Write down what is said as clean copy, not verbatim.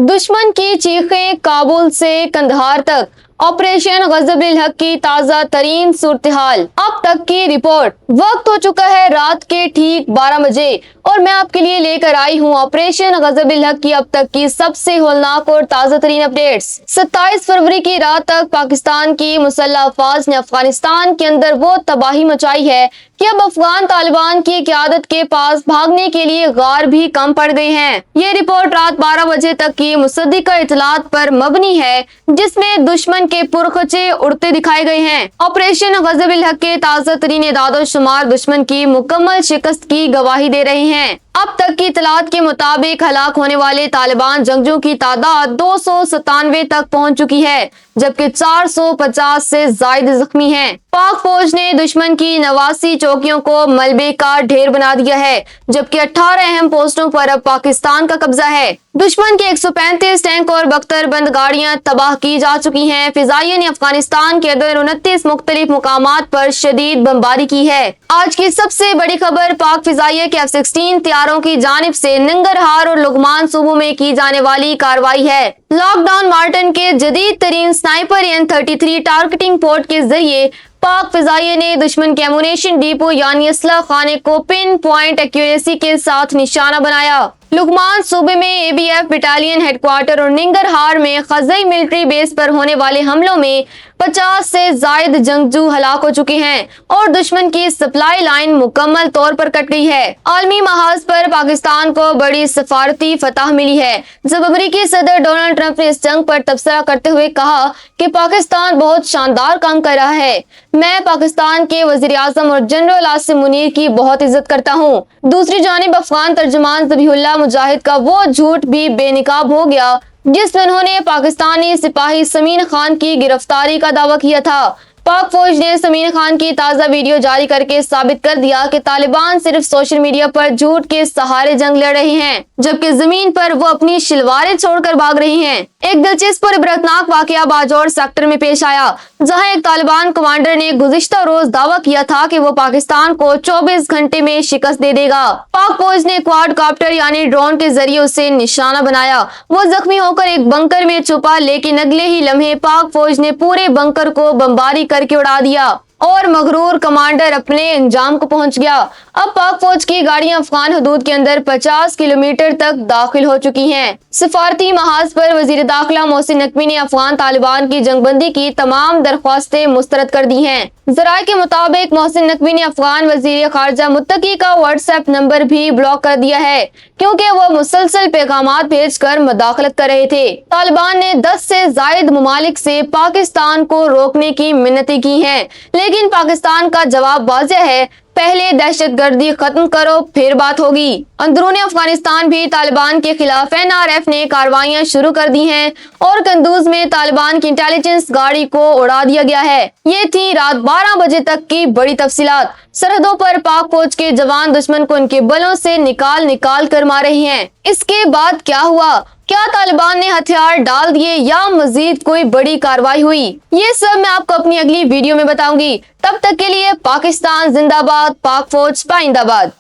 दुश्मन की चीखें काबुल से कंधार तक, ऑपरेशन गजब-उल हक की ताजा तरीन सूरत हाल। अब तक की रिपोर्ट। वक्त हो चुका है रात के ठीक 12 बजे और मैं आपके लिए लेकर आई हूँ ऑपरेशन गजब-उल हक की अब तक की सबसे होलनाक और ताजा तरीन अपडेट्स। 27 फरवरी की रात तक पाकिस्तान की मुसल्लह अफवाज ने अफगानिस्तान के अंदर वो तबाही मचाई है कि अब अफगान तालिबान की क़यादत के पास भागने के लिए गार भी कम पड़ गए हैं। ये रिपोर्ट रात 12 बजे तक की मुसद्दिका इतलात पर मबनी है, जिसमें दुश्मन के पुरखचे उड़ते दिखाए गए हैं। ऑपरेशन गजब-उल हक के ताज़ा तरीन एदाद शुमार दुश्मन की मुकम्मल शिकस्त की गवाही दे रहे हैं। अब तक की इतलात के मुताबिक हलाक होने वाले तालिबान जंगजू की तादाद 297 तक पहुंच चुकी है, जबकि 450 से ज्यादा जख्मी हैं। पाक फौज ने दुश्मन की 89 चौकियों को मलबे का ढेर बना दिया है, जबकि 18 अहम पोस्टों पर अब पाकिस्तान का कब्जा है। दुश्मन के 135 टैंक और बख्तरबंद गाड़ियां तबाह की जा चुकी हैं। फिजाइया ने अफगानिस्तान के अंदर 29 मुख्तलिफ मुकामात पर शदीद बमबारी की है। आज की सबसे बड़ी खबर पाक फिजाइया के F-16 तैयारों की जानिब से नंगरहार और लुघमान सूबों में की जाने वाली कार्रवाई है। लॉकडाउन मार्टिन के जदीद तरीन स्नाइपर N-33 टारगेटिंग पोर्ट के जरिए पाक फिजाइया ने दुश्मन के एमुनेशन डिपो यानी असला खाने को पिन पॉइंट एक्यूरेसी के साथ निशाना बनाया। लुघमान सूबे में ABF बटालियन हेडक्वार्टर और निंगरहार में खज़ई मिलिट्री बेस पर होने वाले हमलों में 50 से जायद जंगजू हलाक हो चुके हैं और दुश्मन की सप्लाई लाइन मुकम्मल तौर पर कट गई है। आलमी महाज पर पाकिस्तान को बड़ी सफारती फतह मिली है, जब अमेरिकी सदर डोनाल्ड ट्रंप ने इस जंग पर तबसरा करते हुए कहा कि पाकिस्तान बहुत शानदार काम कर रहा है। मैं पाकिस्तान के वजीर आजम और जनरल आसिम मुनीर की बहुत इज्जत करता हूँ। दूसरी जानिब अफगान तर्जुमान ज़बीहुल्लाह मुजाहिद का वो झूठ भी बेनकाब हो गया जिसमें उन्होंने पाकिस्तानी सिपाही समीन खान की गिरफ्तारी का दावा किया था। पाक फौज ने समीन खान की ताज़ा वीडियो जारी करके साबित कर दिया कि तालिबान सिर्फ सोशल मीडिया पर झूठ के सहारे जंग लड़ रहे हैं, जबकि जमीन पर वो अपनी शिलवारें छोड़कर भाग रही हैं। एक दिलचस्प और इबरतनाक वाकया बाजौर सेक्टर में पेश आया, जहां एक तालिबान कमांडर ने गुज़िश्ता रोज दावा किया था कि वो पाकिस्तान को 24 घंटे में शिकस्त दे देगा। पाक फौज ने क्वाड कॉप्टर यानी ड्रोन के जरिए उसे निशाना बनाया। वो जख्मी होकर एक बंकर में छुपा, लेकिन अगले ही लम्हे पाक फौज ने पूरे बंकर को बमबारी करके उड़ा दिया और मगरूर कमांडर अपने अंजाम को पहुंच गया। अब पाक फौज की गाड़ियां अफगान हदूद के अंदर 50 किलोमीटर तक दाखिल हो चुकी हैं। सिफारती महाज पर वजीर दाखिला मोहसिन नकवी ने अफगान तालिबान की जंगबंदी की तमाम दरख्वास्तें मुस्तरद कर दी हैं। जराये के मुताबिक मोहसिन नकवी ने अफगान वजीर खारजा मुत्तकी का व्हाट्सएप नंबर भी ब्लॉक कर दिया है, क्योंकि वो मुसलसल पैगामात भेजकर मुदाखलत कर रहे थे। तालिबान ने 10 से जायद ममालिक से पाकिस्तान को रोकने की मिन्नतें की हैं, लेकिन पाकिस्तान का जवाब वाज़ेह है, पहले दहशतगर्दी खत्म करो फिर बात होगी। अंदरूनी अफगानिस्तान भी तालिबान के खिलाफ NRF ने कार्रवाइयां शुरू कर दी हैं और कंदूज में तालिबान की इंटेलिजेंस गाड़ी को उड़ा दिया गया है। ये थी रात 12 बजे तक की बड़ी तफसीलात। सरहदों पर पाक फौज के जवान दुश्मन को उनके बलों से निकाल कर मार रही हैं। इसके बाद क्या हुआ? क्या तालिबान ने हथियार डाल दिए या मजीद कोई बड़ी कार्रवाई हुई? ये सब मैं आपको अपनी अगली वीडियो में बताऊंगी। तब तक के लिए पाकिस्तान जिंदाबाद, पाक फौज पाइंदाबाद।